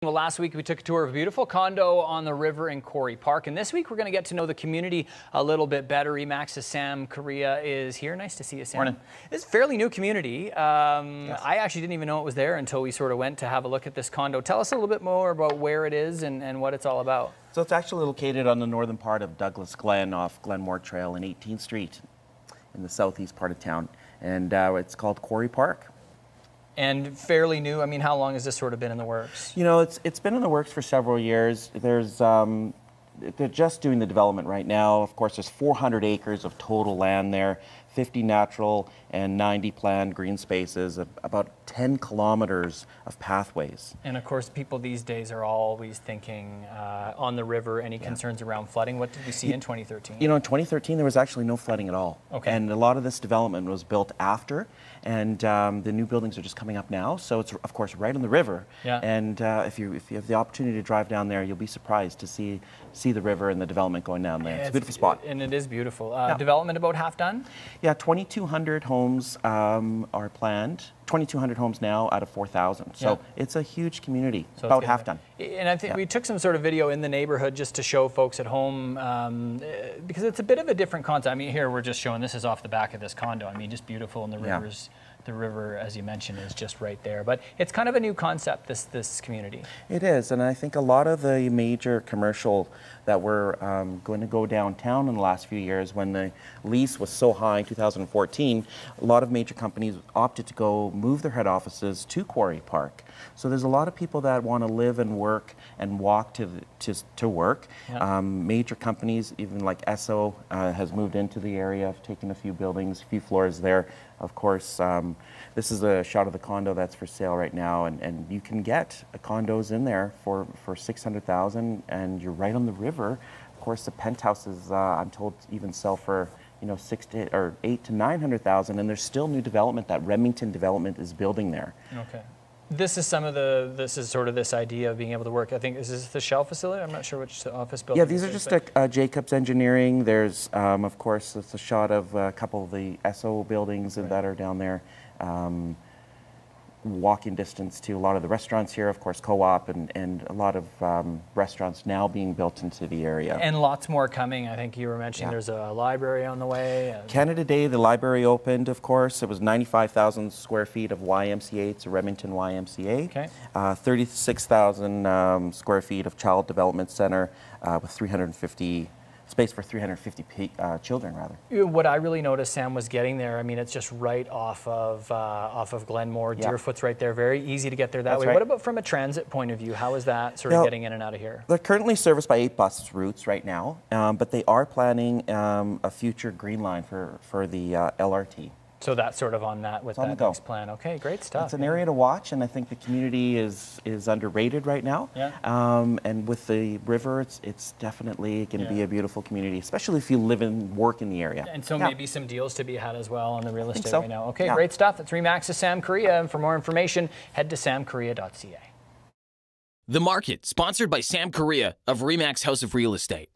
Well, last week we took a tour of a beautiful condo on the river in Quarry Park, and this week we're going to get to know the community a little bit better. Remax's Sam Corea is here. Nice to see you, Sam. Morning. It's a fairly new community. Yes. I actually didn't even know it was there until we sort of went to have a look at this condo. Tell us a little bit more about where it is and what it's all about. So it's actually located on the northern part of Douglas Glen off Glenmore Trail and 18th Street in the southeast part of town, and it's called Quarry Park. And fairly new. I mean, how long has this sort of been in the works? You know, it's been in the works for several years. They're just doing the development right now. Of course, there's 400 acres of total land there, 50 natural and 90 planned green spaces, about 10 kilometers of pathways. And of course, people these days are always thinking on the river, any concerns around flooding. What did we see in 2013? You know, in 2013, there was actually no flooding at all. Okay. And a lot of this development was built after, and the new buildings are just coming up now. So it's, of course, right on the river. Yeah. And if you have the opportunity to drive down there, you'll be surprised to see the river and the development going down there. It's a beautiful spot. And it is beautiful. Development about half done? Yeah, 2,200 homes are planned. 2,200 homes now out of 4,000. So it's a huge community, so about half done. And I think we took some sort of video in the neighborhood just to show folks at home, because it's a bit of a different concept. I mean, here we're just showing, this is off the back of this condo. I mean, just beautiful, and the rivers. The river, as you mentioned, is just right there. But it's kind of a new concept, this community. It is, and I think a lot of the major commercial that were going to go downtown in the last few years, when the lease was so high in 2014, a lot of major companies opted to go move their head offices to Quarry Park. So there's a lot of people that want to live and work and walk to work. Yeah. Major companies, even like Esso, has moved into the area, taken a few buildings, a few floors there. Of course, this is a shot of the condo that's for sale right now, and you can get condos in there for $600,000, and you're right on the river. Of course, the penthouses, I'm told, even sell for $800,000 to $900,000, and there's still new development that Remington Development is building there. Okay. This is sort of this idea of being able to work. I think, is this the Shell facility? I'm not sure which office building. Yeah, these are just Jacobs Engineering. There's, of course, it's a shot of a couple of the Esso buildings that are down there. Walking distance to a lot of the restaurants here, of course, Co-op, and a lot of restaurants now being built into the area. And lots more coming. I think you were mentioning there's a library on the way. Canada Day, the library opened, of course. It was 95,000 square feet of YMCA. It's a Remington YMCA. Okay. 36,000 square feet of Child Development Center with space for 350 children, rather. What I really noticed, Sam, was getting there. I mean, it's just right off of Glenmore. Deerfoot's right there. Very easy to get there that way. Right. What about from a transit point of view? How is that sort of getting in and out of here? They're currently serviced by 8 bus routes right now, but they are planning a future green line for the LRT. So that's sort of on that with that next plan. Okay, great stuff. It's an area to watch, and I think the community is underrated right now. Yeah. And with the river, it's definitely going to be a beautiful community, especially if you live and work in the area. And so maybe some deals to be had as well on the real estate right now. Okay, great stuff. That's Remax's Sam Corea. And for more information, head to samcorea.ca. The Market, sponsored by Sam Corea of Remax House of Real Estate.